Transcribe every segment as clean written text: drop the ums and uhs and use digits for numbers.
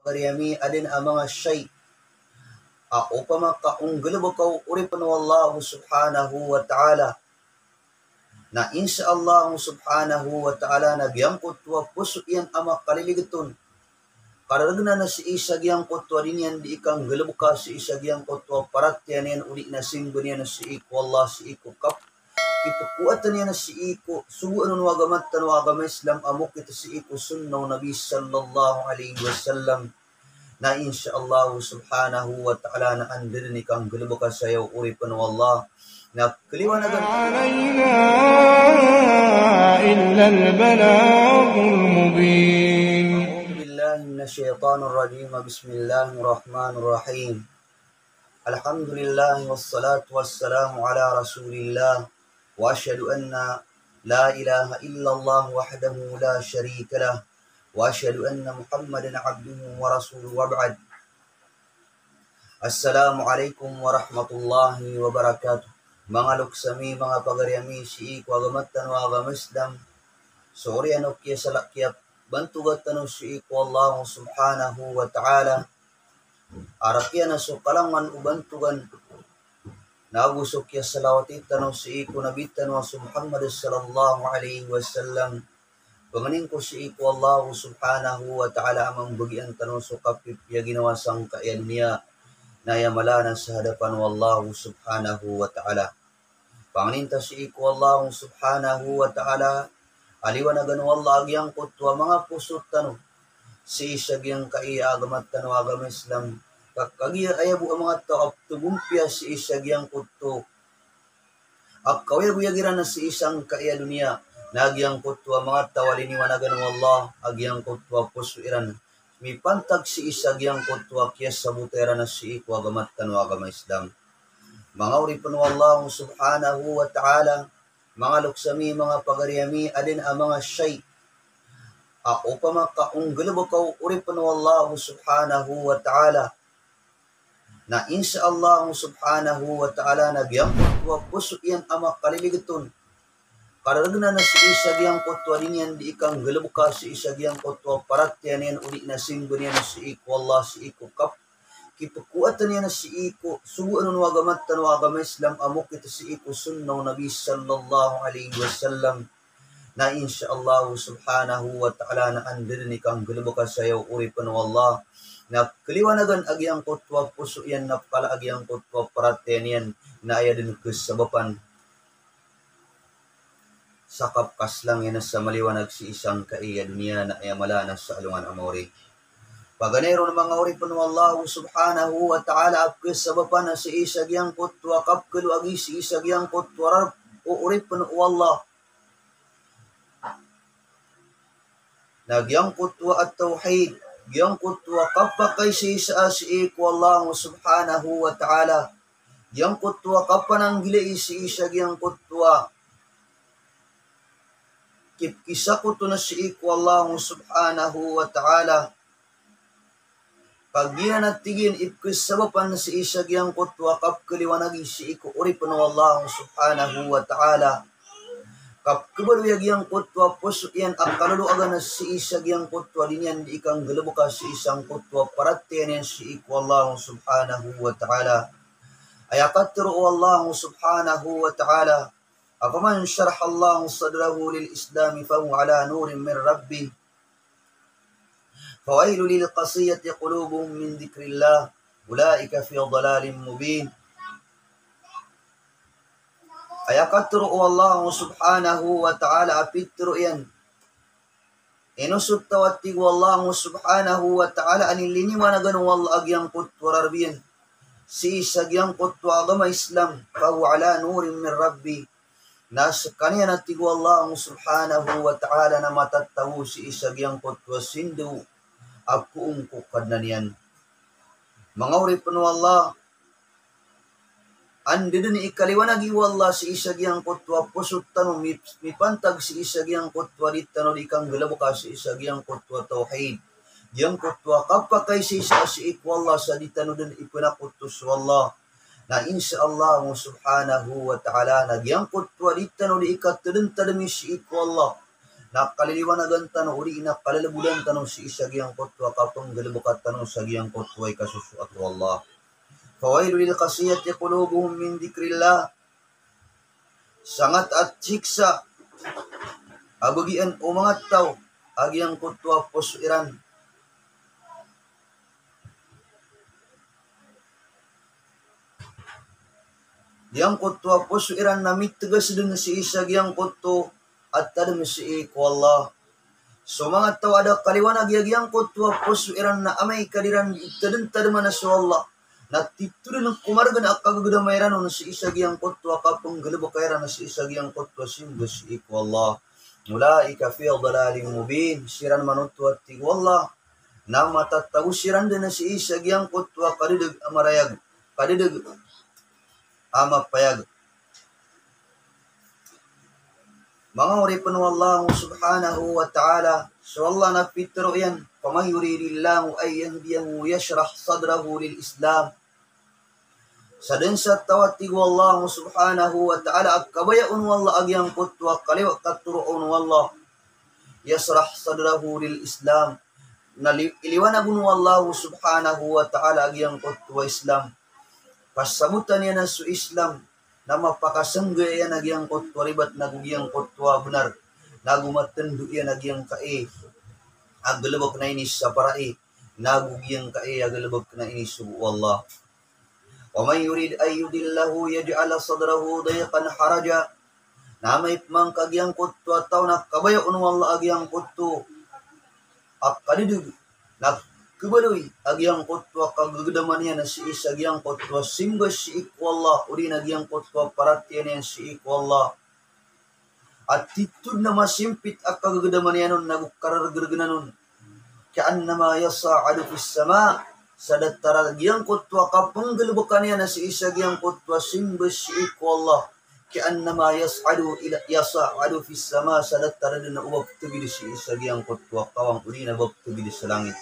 pagariami adin ang mga shay. Upama kaunggalabaw ka uripan Allah subhanahu wa ta'ala. Na insya Allah subhanahu wa ta'ala nagyangkot wa puso iyan ama kaliligatun. Karagna na si isagyang kotwa din yan di ikang galabuka si isagyang kotwa parat yan yan uli na simbo niya na si iko Allah si iko kap. Ipukuatan niya na si iko subuan ng wagamat tan wagama Islam amok ito si iko sunnaw Nabi sallallahu alaihi wasallam. Na insya Allah subhanahu wa ta'ala na andin ni kang galabuka sayaw uripan wa Allah. Na kaliwanagan علينا إلا البلاغ المبين من الشيطان الرجيم بسم الله الرحمن الرحيم الحمد لله والصلاة والسلام على رسول الله وأشهد أن لا إله إلا الله وحده لا شريك له وأشهد أن محمدا عبده ورسوله وبعد السلام عليكم ورحمة الله وبركاته mga luksami, mga pagariami, si iko agamatan wa agama Islam sorry ano kaya salakyap bantugat tanong si iko Allah subhanahu wa ta'ala arakya na so kalangan ubantugan nagusok kya salawati tanong si iko nabitan wa Muhammad sallallahu alaihi wasallam panganin ko si iko Allah subhanahu wa ta'ala amang bagian tanong so kapip ya ginawa sang kaayan niya nayamalanan sa hadapan wallahu subhanahu wa ta'ala. Panganinta si iko Allah subhanahu wa ta'ala aliwanagan wallah agyang kutwa mga pusot tanong si isagyang kaiagamat tanong agama Islam kakagya ayabu ang mga tao tubumpia si isagyang kutto kawaya na si isang kaya dunia nagyang kutwa mga tao aliniwanagan wallah agyang kutwa pusuiran mi pantag si isagyang kutwa kya sa butera na si iko agamat tanong agama Islam. Mga uripan wallah subhanahu wa ta'ala mga luksami, mga pagariami adin ang mga shay. Upama kaunggalabaw ka uripan wallah subhanahu wa ta'ala. Na insya Allah subhanahu wa ta'ala nagyangkot wa puso iyan ama kaliligatun. Karagna na si isagyang kotwa din yan di ikang galabuka si isagyang kotwa parat yan yan uli na simbo niya na si iko Allah si iko kap. Kipukuatan niya na si iko subuan ng wagamat tan wagama Islam amok ito si iko sunnaw Nabi sallallahu alaihi wasallam. Na insya Allah subhanahu wa ta'ala na andin ni kang galabuka sayaw uripan wa Allah. Na kaliwanagan agyang kotwa puso yan na pala agyang kotwa parat yan yan na ayadin kesabapan. Sakap kaslang yan sa maliwanag si isang kaiya dunia na ayamala sa alungan amori. Paganero ng mga uripan ng Allah subhanahu wa ta'ala ap kesabapan na si isagyang kutwa kapkalu agi si isagyang kutwa o uripan ng Allah. Nagyang kutwa at tawhid, gyang kutwa kapakay si isa si iko Allah subhanahu wa ta'ala. Gyang kutwa kapanang gili si isagyang kutwa. Kipkisa ko to na si iko Allah subhanahu wa ta'ala. Pag ginanatigin ipkisabapan na si isagyang kutwa kapkaliwanagi si iko uripan ng Allah subhanahu wa ta'ala. Kapkabaluyagyang kutwa puso yan ang kaluluagan na si isagyang kutwa din yan di ikang galabuka si isang kutwa paratiyan yan si iko Allah subhanahu wa ta'ala. Ayakatiro Allah subhanahu wa ta'ala. أفمن شرح الله صدره للإسلام فهو على نور من ربه فويل للقصية قلوبهم من ذكر الله أولئك في ضلال مبين. Ayakatro Allah subhanahu wa ta'ala apitro yan. Inusut tawati Allah subhanahu wa ta'ala aniliniwanagan wallah agyang kutwa rarbiyan. Si isagyang kutwa agama Islam fahu ala nurin min Rabbi. Nasa kanya natigo Allah subhanahu wa ta'ala na matatawo si isagyang kutwa sindu akuung kukad na niyan. Mga uripan wallah andi dun ikaliwanagi wallah si isagyang kutwa pusut tanong mipantag si isagyang kutwa di tanong ikang galabuka si isagyang kutwa tawhid. Yang kutwa kapakay si isa si ikwallah sa di tanong dun ipinakutus wallah. Na insya Allah subhanahu wa ta'ala nagyang kutwa di tanong di ikatadun si ikwallah. nakaliliwanagan tano uri nakalalabudan tano si isagyang kotwa kapang galabakat tano sagyang kotwa ikasusu at Allah. Fawailu lil qasiyati qulubuhum min dzikrillah. Sangat at siksa abagian umangat tao agyang kotwa posuiran. Yang kotwa posuiran namit tegas dengan si isagyang kotwa at tadam si iku Allah. So mga tao ada kaliwana gyang kotwa posuiran na amay kadiran itadan tadama na so Allah. Na titudan ng kumargan akagagadamayran na si isagyang kotwa kapang galabakayran na si isagyang kotwa simba si iku Allah. Ulaika fi dhalalim mubin. Siran manutwa ti Allah. Na matataw siran din na si isagyang kotwa kadidag amarayag. Kadidag amapayag. Mga uripan wallahu subhanahu wa ta'ala. So Allah na pitro yan. Faman yuridillahu ay yahdiyahu yashrah sadrahu lil Islam. Sa din sa tawati wallahu subhanahu wa ta'ala. Agkabayaun wallah agyang kutwa kaliwa katuroon wallah. Yashrah sadrahu lil Islam. Iliwanagun wallahu subhanahu wa ta'ala agyang kutwa Islam. Pasabutan yan na su Islam. Na mapakasangga yan nagyang kotwa ribat nagugyang kotwa benar. Nagumatendu yan nagyang kae. Agalabak na inis sa parai. Nagugyang kae agalabak na inis su Allah. Wa man yurid ayyudillahu yaj'ala sadrahu dayqan haraja. Na may pamangkagyang kotwa tao na kabayo unwalla agyang kotwa. Akadidug. Kubaloy agyang kotwa kagagdaman yan na si isa agyang kotwa simba si iku Allah uri nagyang kotwa paratian yan si iku Allah at titud na masimpit ak kagagdaman yan nun nagkarargarganan nun kaannama yasa'adu fis sama sadatara agyang kotwa kapanggalbakan yan na si isa agyang kotwa simba si iku Allah kaannama yasa'adu fis sama sadatara din na ubab tubili si isa agyang kotwa kawang uri na ubab tubili sa langit.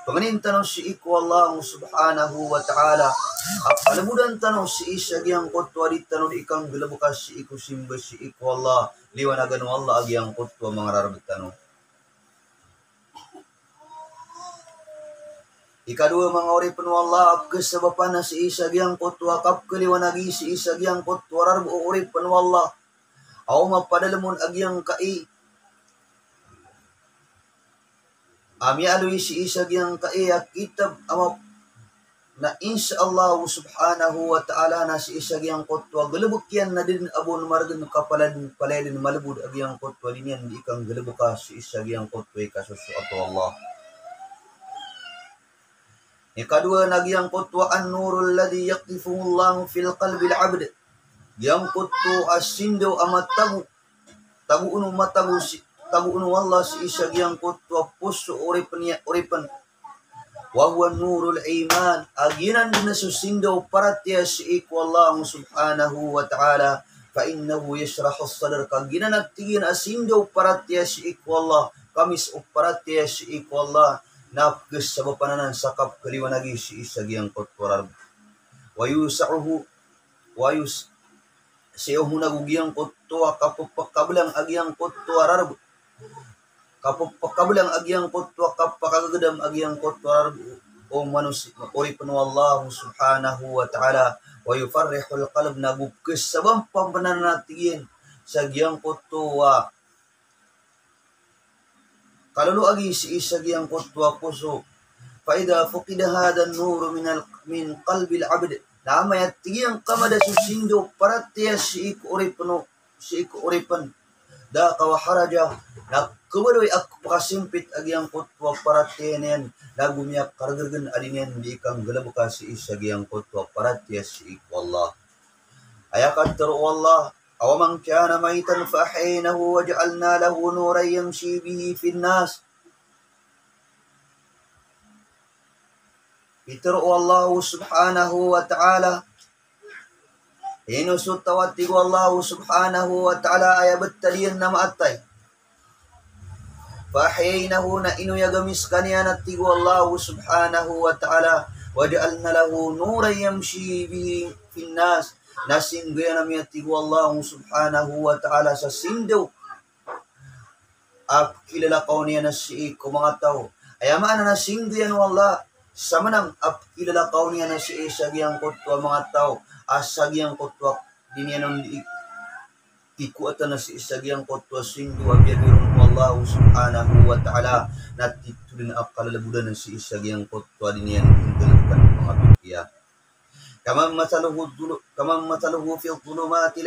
Pamanin tanong si iku Allah subhanahu wa ta'ala. Apalabudan tanong si isa agyang kotwa di tanong di ikang galabukas si iku simba si iku Allah. Liwanagan Allah agyang kotwa mga rarabit tanong. Ikadua mga uripan Allah apkasabapan na si isa agyang kotwa kapkaliwanagi si isa agyang kotwa rarabu uripan Allah. Aw mapadalamun agyang kai. Ami alui si isa gyang kaiyak kitab ama na insyaallah subhanahu wa ta'ala na si isa gyang kotwa galabuk yan na din abon margan kapalan paledin malabud agyang kotwa din yan di kang galabuk ka si isa gyang kotwa kasusu ato Allah. Ikadua nagyang kotwa an-nurul ladhi yaqtifuhullahu fil qalbil abd. Gyang kotwa asindo amatagu taguun matagu si taguun wallah si isa gyang kotwa puso uripan wa huwa nurul iman aginan din susindo paratya si iku Allah subhanahu wa ta'ala fa innahu yashrahu sadr kaginan at tigin asindo paratya si iku Allah kamis paratya si iku Allah napges sa bapananan sakap kaliwanagi si isa gyang kotwa wa yusahu wa yus siyo hunagugyang kotwa kapupakabelang agyang kotwa rarab kapupakabelang agyang kotwa kapakagadam agyang kotwa o manusia uripan wallahu subhanahu wa ta'ala wa yufarrihul qalb nagukis sabang pambananatigin sa agyang kotwa kalulu agi si isa agyang kotwa puso fa idha fuqida hadha an-nur min qalbi al-'abd namay at tigiyang kamada susindo paratya si iku uripan da kawaharaja na kubaloy ak pakasimpit agyang kotwa paratya niyan nagumiyak kargargan adinyan di ikang galabuka si isa agyang kotwa paratya si iku Allah. Ayakat taro Allah awaman kana maitan fa ahyaynahu wa ja'alna lahu nuran yamshi bihi fin nas. Itaro Allah subhanahu wa ta'ala. Inusut tawatigo Allah subhanahu wa ta'ala ayabat taliyan na maatay. Fahaynahu na inuyagamis kaniya na tigo Allah subhanahu wa ta'ala. Waja'alna lahu nuran yamshi bihi finnas. Nasinggaya na miya tigo Allah subhanahu wa ta'ala sa sindaw. kilala kau niya na si iko mga tao. Ayamaan na nasingdiyan wala. Samanang kilala kau niya na si isagyang kutwa mga tao. Asagyang kutwa dinyan ikuatan na si isagyang kutwa sindu abiyabirun Allah subhanahu wa ta'ala. Natitulin akalalabudan na si isagyang kutwa dinyan hinggalkan mga bikya. Kamang mataluhu fil dhulumati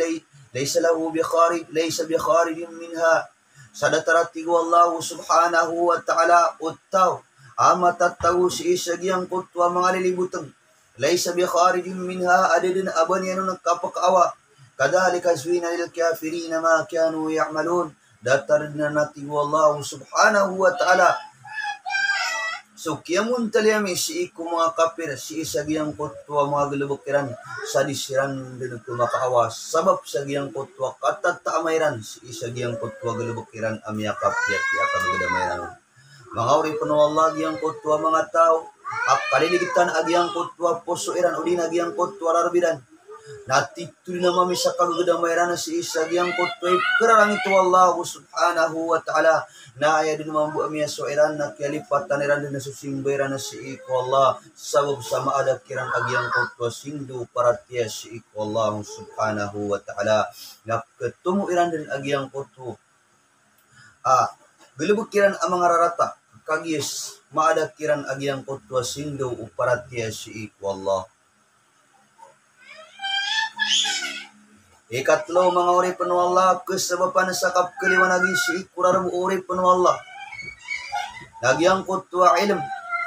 laysa lahu bikharijin minha. Sadatarati Allah subhanahu wa ta'ala utaw amatattaw si isagyang kutwa mga lilibutang laysa bikharijin minha adadin aban yan nagkapakawa kadhalika zwina lil kafirina ma kanu ya'malun. Datarna nati Allah subhanahu wa ta'ala. So kiamun taliyami si iku mga kapir si isagyang kutwa mga galubukiran sa disiran din kumakawa sabab sagyang kutwa katatamayran si isagyang kutwa galubukiran amya kapya ti akan gadamayran. Mga uri puno Allah gyang kutwa mga tao kaliligitan agyang kutwa pusuiran udin agyang kutwa rarbidan. Natituloy na mami sa kagadamayran si isagyang kutwa kerarang itu Allah subhanahu wa ta'ala. Na aya din mambu amya soiran na kialipatan iran din nasusingbayran na si iko Allah sabab sama ada kirang agyang kutwa sindu paratia si iko Allah subhanahu wa ta'ala. Na ketemu iran din agyang kutwa bilubukiran ang mga rarata kagis maada kiran agyang kutwa sindu uparatia si iko Allah. Ikatlo mga uri panu Allah kesabapan sakap keliwanagi si ikuraram uri panu Allah. Nagyang kutwa ilm.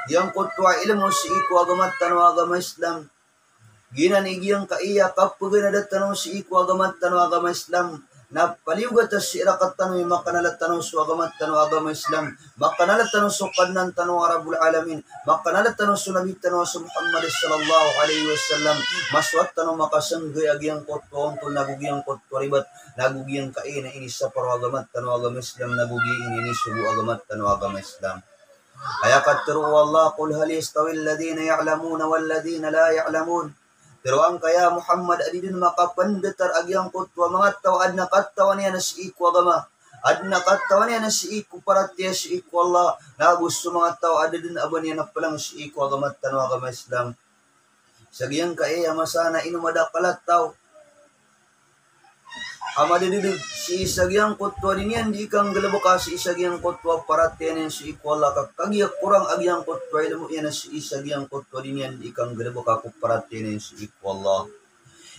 Yang kutwa ilmu si iku agamat tanu agama Islam. Ginan igiyang kaiya kapagana datano si iku agamat tanu agama Islam. Na paliugat si irakat tanu makanalat tanu su agamat tanu agama Islam. Makanalat tanu su kadnan tanu Arabul Alamin. Makanalat tanu su Nabi tanu su Muhammad sallallahu alaihi wasallam. Maswat tanu makasanggay agyang kutwa untuk nagugyang kutwa ribat. Nagugyang kaina ini sa paro agamat tanu agama Islam. Nagugyang ini subu agamat tanu agama Islam. Ayakat teru Allah qul hal yastawil ladina ya'lamuna wal ladina la ya'lamun. Pero ang kaya Muhammad adidin makapandatar agyang kutwa mga tao ad nakatawan niya na si iku agama. Ad nakatawan niya na si iku paratiya si iku Allah. Na gusto mga tao adidin aban niya na palang si iku agama tanu agama Islam. Sagyang kaya masana inumadakalat tao. Amadidid si isagyang kutwa din yan di kang galabaka si isagyang kutwa paratiya niya si iku Allah. Kagyak kurang agyang kutwa ilmu yan na si isagyang kutwa din yan di kang galabaka ku paratiya niya si iku Allah.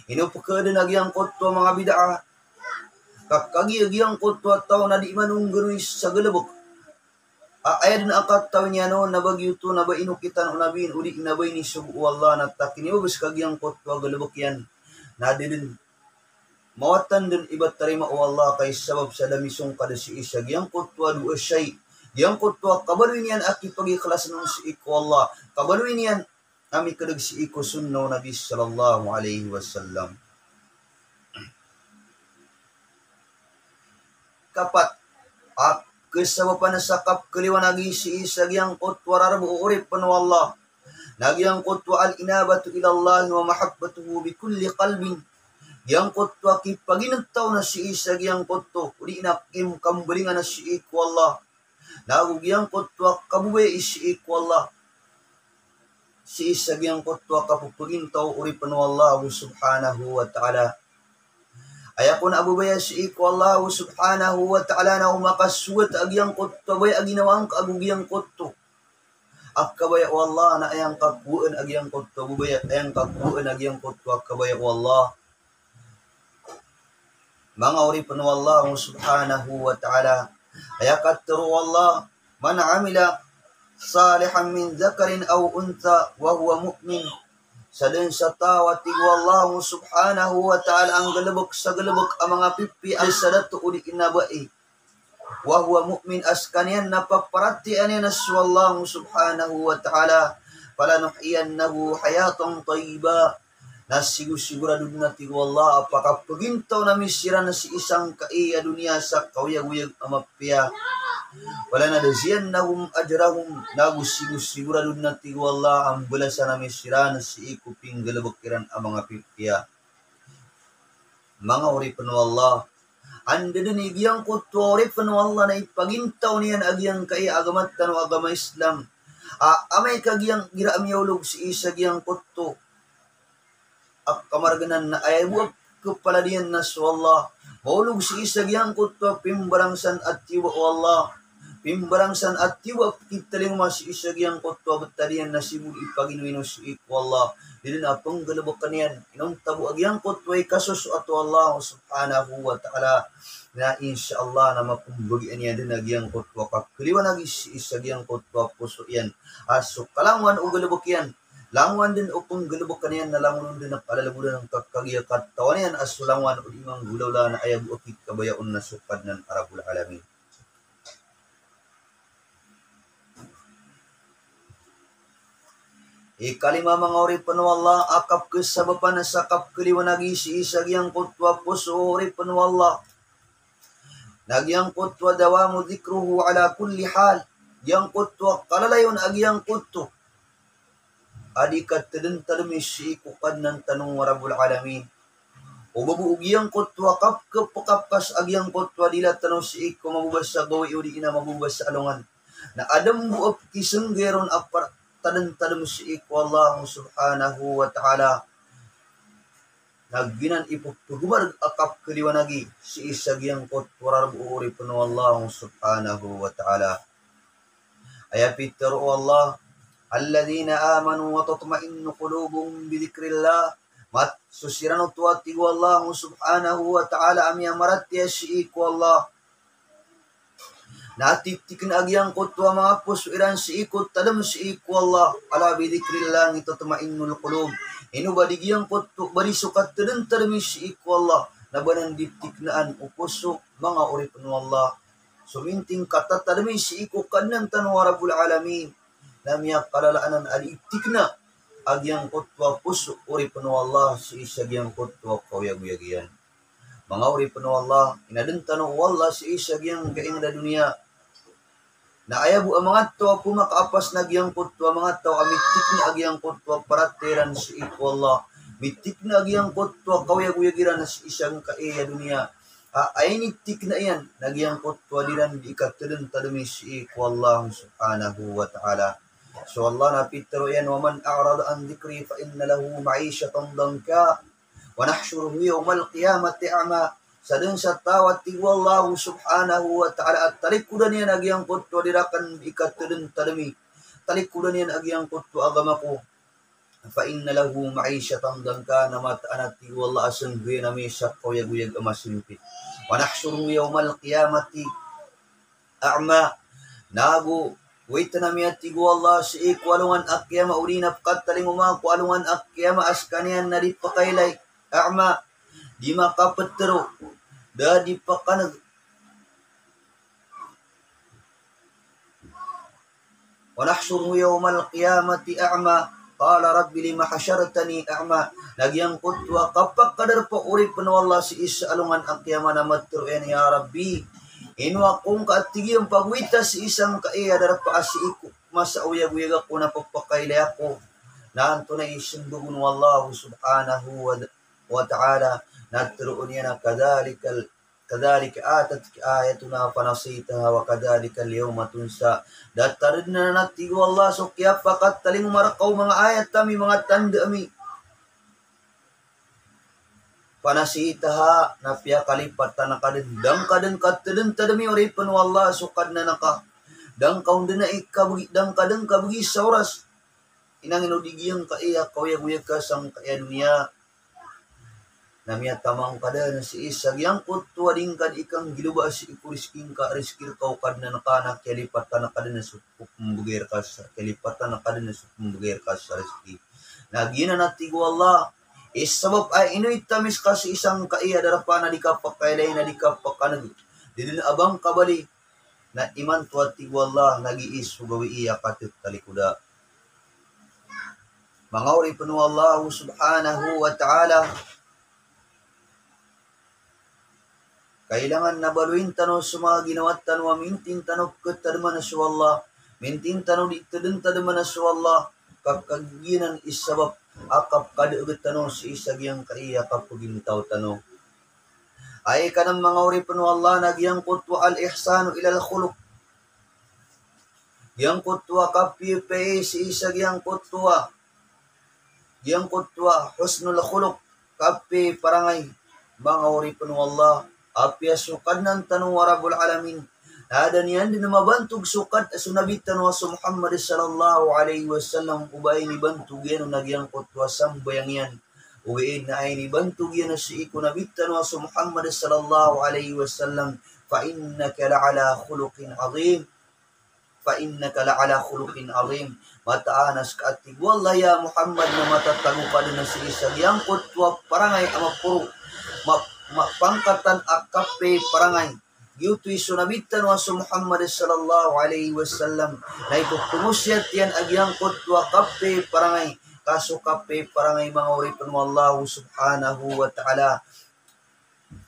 Inupakadin agyang kutwa mga bid'ah. Kagyak kutwa tao na di manunggunoy sa galabok. Ayad na akat tao niya no nabagyuto naba inukitan unabin uli inabay ni subu Allah natakin ibabas kagyang kutwa galabok yan. Nadidin mawatan din iba't tarima o Allah kay sabab sa damisong kada si isag. Yang kutwa dua syay. Yang kutwa kabaluin yan aki pag-ikhlas ng si iko Allah. Kabaluin yan ami kadag si iko sunnaw Nabi sallallahu alaihi wasallam. Kapat kesabapan sakap kaliwanagi si isag yang kutwa rarabu urip panu Allah. Nagyang kutwa al-inabatu ilallah wa mahabbatuhu bi kulli qalbin. Yang kutwa kipaginagtaw na si isag yang kutwa uli inakim kambalingan na si iku Allah. Nagug yang kutwa kabubay si iku Allah. Si isag yang kutwa kapupagintaw uri panu Allah subhanahu wa ta'ala. Ayakun abubaya si iku Allah subhanahu wa ta'ala na umakaswat agyang kutwa bay aginawang kaagugyang kutwa. Akabaya o Allah na ayang kakuan agyang kutwa bubaya ayang kakuan agyang kutwa akabaya o Allah. Mga uri panu Allah subhanahu wa ta'ala. Ayakat teru Allah man amila salihan min zakarin aw unta wa huwa mu'min. Sadin sa tawati Allah subhanahu wa ta'ala ang galabok sa galabok ang mga pipi ay sadatu uli inabai. Wa huwa mu'min askanian napaparatian niya nasu Allah subhanahu wa ta'ala. Palanuhiyannahu hayatong tayyiba. Nasigur-sigurado na tigo Allah apakah pagintaw na misira na si isang kaiya dunia sa kawiyag-wiyag amapya. Wala na daziyan na ajrahum nagusigur-sigurado na tigo Allah ang balasan na misira na si ikuping galabakiran ang mga pipya. Mga uri panu Allah anda din igiyang kutwa ori panu Allah na ipagintaw niyan agiyang kaya agamat tanu agama Islam. Amay kagiyang gira amyolog si isa giyang kutto. Kamarganan na ay buwag kepaladian na su Allah. Maulog si isa giyang kutwa pimbarangsan at tiwa Allah. Pimbarangsan at tiwa kitaling mas isa giyang kutwa betadian na sibul ipaginuino si iku Allah. Dili na panggalabok kaniyan. Inong tabu agyang kutwa kasus ato Allah subhanahu wa ta'ala. Na insyaallah na mapumbagian niya din agyang kutwa kakaliwan agi si isa giyang kutwa puso yan. Aso kalangwan o galabok yan. Langwan din upang galubok kaniyan na langwan din na palalabudan ng kakagya katawan yan as langwan o imang gulawla na ayag o kabayaon na sukad ng Arabul Alamin. Ikalima mga ori panu Allah akap kesabapan na sakap kaliwanagi si isagyang kutwa puso ori panu Allah. Nagyang kutwa dawamu dhikruhu ala kulli hal. Yang kutwa kalalayon agyang kutwa. Adikat tadin si ikukad ng tanong Rabbul Alamin. O babuugyang kutwa kapkas agyang kutwa dila tanong si iku mabubas sa gawi o di ina mabubas sa alungan. Na adam buop kisenggeron apar tadin si iku Allah subhanahu wa ta'ala. Nagginan ipupugumar akap kaliwanagi si isagyang kutwa rabuuri panu Allah subhanahu wa ta'ala. Ayapitaru Allah. Alladzina amanu wa tatma'innu qulubuhum bi dzikrillah. Mat susirano tuati Allah subhanahu wa ta'ala am yamarat ya shiiku Allah. Natitikin agyang kutwa mga pusuiran siikut tadam siiku Allah. Ala bi dzikrillah tatma'innul qulub. Inu badigyang kutwa badi sukat tadam tadam siiku Allah. Nabanang diptiknaan upuso mga uripun Allah. Suminting kata tadam siiku kanan tanwa Rabbul Alamin. Namya kalalaanan alitikna agyang kutwa puso uri penuh Allah si isagyang kutwa kawyag-yagian. Mga uri penuh Allah inadentano Allah si isagyang kaing na dunia. Na ayabu ang mga tao pumakaapas na agyang kutwa mga tao amitikna agyang kutwa parateran si iku Allah. Mitikna agyang kutwa kawyag-yagiran si isang kaiya dunia. Ay nitikna yan nagyang kutwa diran di ikatadentadami si iku Allah subhanahu wa ta'ala. So Allah napitaro yan, وَمَنْ أَعْرَضَ عَنْ ذِكْرِي فَإِنَّ لَهُ مَعِيشَةً ضَنْكًا وَنَحْشُرُهُ يَوْمَ الْقِيَامَةِ أَعْمَى. Sadang sa tawat tigo Allah subhanahu wa ta'ala at talikudan yan agyang kutwa dirakan ikatadun talami. Talikudan yan agyang kutwa agamaku. فَإِنَّ لَهُ مَعِيشَةً ضَنْكًا namataan at tigo Allah asang guyanami sa kawyag-uyag amasimpit. وَنَحْشُرُهُ يَوْمَ الْقِيَامَةِ أَعْمَى. Nago wait na miya tigo Allah si ikwalungan akyama ulinap kataling umakwalungan akyama askanian na di pakailay a'ma di makapatero da di pakanag wa nahsyuruhu yawmal qiyamati a'ma qala rabbi lima hasyartani a'ma. Nagyang kutwa kapak kadar po uri penuh Allah si isa alungan akyama na matero yan ya Rabbi. Inwa kung kaatigi ang pagwita si isang kaiya darapa asi iku masa uyag-uyag ako na papakailay ako. Naanto na isindugun wallahu subhanahu wa ta'ala. Nagturoon niya na kadhalika atat ayatuna panasitaha wa kadhalika al-yawma tunsa. Datarid na natigo Allah so kaya pakat taling marakaw mga ayat kami mga tanda kami. Panasitaha na piya kalipatan na kadendang katedeng tadami ori penuh Allah sukad na naka dang kaun din na ikabagi dang kadeng kabagi sa oras inang inudigiyang kaya kawyag-uyag ka sang kaya dunia namya tamang kada na si isagyang kutwa ding kad ikang giluba si ikurisking ka riskir kau kad na nakanak kalipatan na kada na supuk mbugir ka sa kalipatan na kada na supuk mbugir ka sa riski nagina natigo Allah sabab ay inuit tamis kasi isang kaiya darapa na di kapakailay na di kapakanag. Didin abang kabali na iman tuwati wallah nag-iis sugawi iya katut talikuda. Mga uri penuh Allah subhanahu wa ta'ala. Kailangan nabaluin tano sa mga ginawat tano mintin tano katadman na sa Allah. Mintin tano di tadman na sa Allah. Kakaginan isabab akap kada ugat tanong si isagyang kaiya kapugintaw tanong. ay kanang mga uripon Allah nagyangkot wa al-ihsanu ilal khuluq. Yangkot wa kapi pe si isag yangkot wa husnul khuluq kapi parangay mga uripon Allah apya sukad ng tanong warabul alamin. Nada niyan din mabantog sukad asunabitan wa sa Muhammad sallallahu alaihi wasallam ubay ni bantog yan nagyangkot wa sambayang yan. Uwiin na ay ni bantog yan si iko nabitan wa sa Muhammad sallallahu alaihi wasallam fa innaka la'ala khuluqin azim. Fa innaka la'ala khuluqin azim. Mataanas ka atig wallah ya Muhammad na matatago ka din na si isag yangkot wa parangay amapuro mapangkatan akape parangay. Yuto'y sunabitan wa sa Muhammad sallallahu alaihi wasallam na itutumusiyat yan agyangkot wa kape parangay. Kaso kape parangay mga uripon mo Allah subhanahu wa ta'ala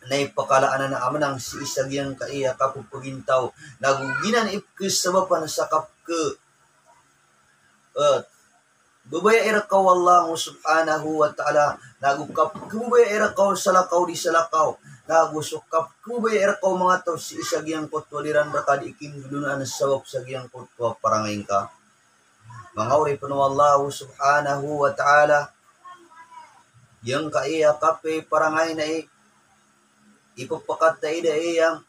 na ipakalaan na amanang si isag yang kaiya kapupugintaw naguginan ipkis sa bapan sa kapke bubaya irakaw Allah subhanahu wa ta'ala nagukap kubaya irakaw salakaw di salakaw nagusukap kubaya irakaw mga tao si isag yang kutwaliran baka di ikindulunan sa sabab sa yang kutwa parangay ka mga uripon mo Allah subhanahu wa ta'ala yang kaiya kape parangay na ipapakataid iyang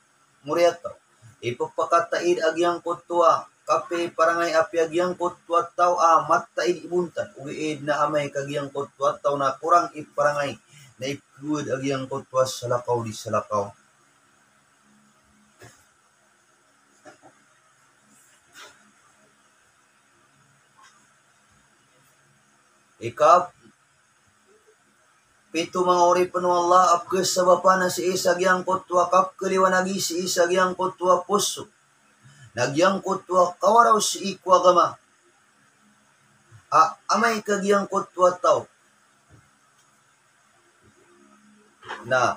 muriato. Ipapakataid agyang kutwa. Kape parangay api agyang kutwa tao mataid ibuntan. Uwiid na amay kagyang kutwa tao na kurang iparangay. Na ipluid agyang kutwa salakaw di salakaw. Pito mga uripon mo Allah apkes sa bapa na si isag yang kutwa kap kaliwanagi si isag yang kutwa puso. Nagyang kutwa kawaraw si ikwa gama. Amay kagyang kutwa tao. Na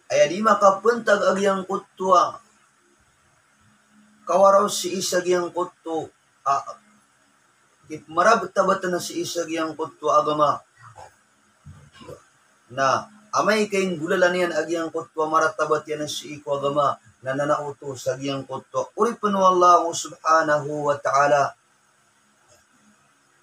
ay di makapuntag agyang kutwa. Kawaraw si isag yang kutwa. Marabata-bata na si isag yang kutwa agama na amay kayong gulalan yan agyang kutwa maratabat yan si iko agama na nanauto sa agyang kutwa uripon mo Allah subhanahu wa ta'ala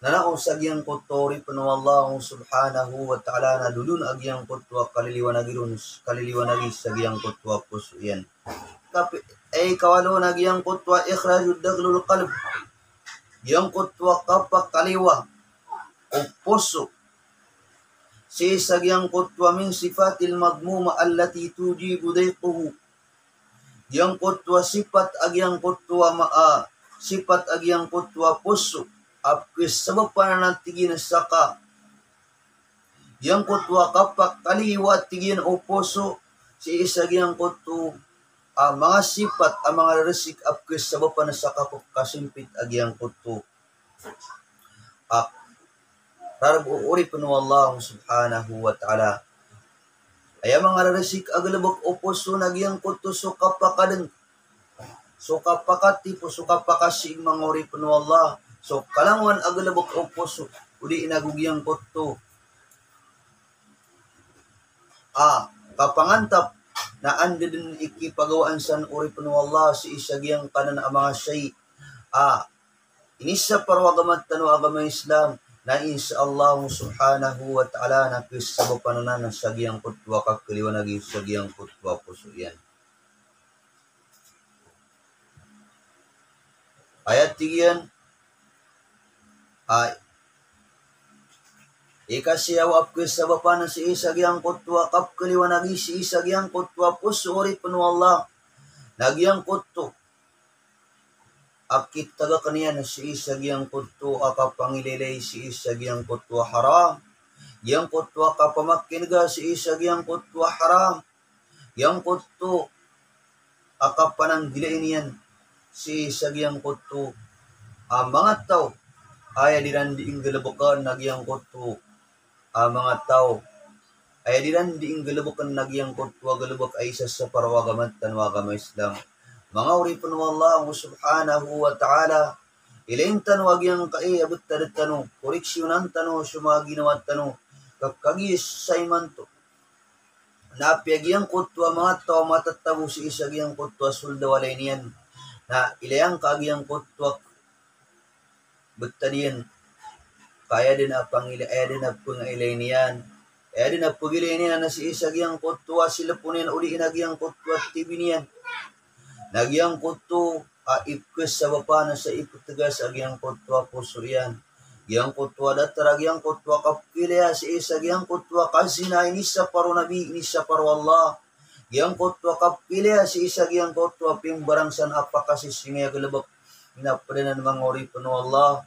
nanao sa agyang kutwa uripon mo Allah subhanahu wa ta'ala na dulun agyang kutwa kaliliwanagi sa agyang kutwa puso yan ay kawalo na agyang kutwa ikhrajud daglul qalb yang kutwa kapak kaliwa o puso si sagyang kutwa min sifatil magmuma allati tujibu dayquhu yang kutwa sifat agyang kutwa sifat agyang kutwa puso apkis sabab pananatigin saka yang kutwa kapak kaliwa tigin o puso si sagyang kutwa mga sifat ang mga resik apkes sa bapa na sa kapok kasimpit agyang kuto. Rarab uripon mo Allah subhanahu wa ta'ala. Ay mga resik agalabok oposo nagyang kuto so kapakadeng. So kapakati po so kapakasing mga uripon mo Allah. So kalangan agalabok oposo uli inagugyang kuto. Kapangantap na andi din ikipagawaan san uripon mo Allah si isagyang kanan ang mga shay. Inisa parwagamat tanu agama Islam na insya Allah subhanahu wa ta'ala na kisabo pananan ng sagyang kutwa kakaliwanagi sagyang kutwa puso yan. Ayat tigyan ikasiyaw apkes sa bapa na si isag yang kutwa kap kaliwanagi si isag yang kutwa puso uripon mo Allah nagyang kutwa akit taga kaniya na si isag yang kutwa akapangililay si isag yang kutwa haram yang kutwa kapamakinga si isag yang kutwa haram yang kutwa akapanang gilain yan si isag yang kutwa mga tao ay dirandi galabukan nagyang kutwa mga tao ay dirandi galabukan nagyang kutwa galubak ay isa sa parawagamat tanwagama Islam mga uripon mo Allah subhanahu wa ta'ala Ilain tanu agyang kai abut tadat tanu, koreksyonan tanu sumaginawat tanu, kakagis saymanto. Napiagyang kutwa mga tao matatabu si isagyang kutwa sulda walainian. Na ilayang kagyang kutwa betadian. Kaya din apangila, aya din apangilainian. Aya din apagilainian na si isagyang kutwa sila punin uli inagyang kutwa tibinian. Nagyang kutwa ipkes sa bapa na sa iputagas agyang kutwa pusurian. Yang kutwa datar agyang kutwa kapilya si isagyang kutwa kasina inisa paro nabi inisa paro Allah. Yang kutwa kapilya si isagyang kutwa pimbarang san apakasi singaya galabak napadanan mangori penuh Allah.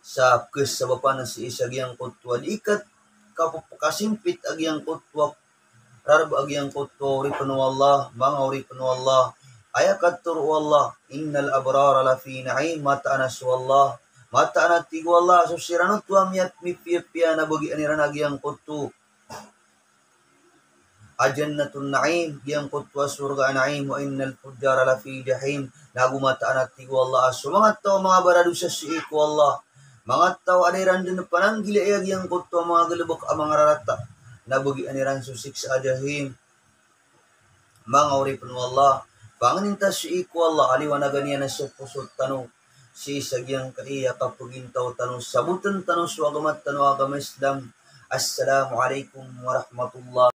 Sa kes sa bapa na si isagyang kutwa diikat kapapakasimpit agyang kutwa rarab agyang kutwa ori penuh Allah mangori penuh Allah. Ayakat turu Allah innal abrara lafi na'im mata anasu Allah mata anati Allah so sirano tuam yat mipia na bagi aniran agyang kutu ajannatun na'im yang kutwa surga na'im wa innal fujjara lafi jahim nagu mata anati Allah so mga tao mga baradu sa siiko Allah mga tao aniran din pananggili agyang kutwa mga galubok ang mga rarata na bagi aniran so siksa jahim mga uri penuh Allah. Panganinta si iko Allah aliwanagan niya na sa pusot tanu si sagyang kaiya kapugintaw tanu sabutan tanu swagamat tanu agama Islam. Assalamualaikum warahmatullahi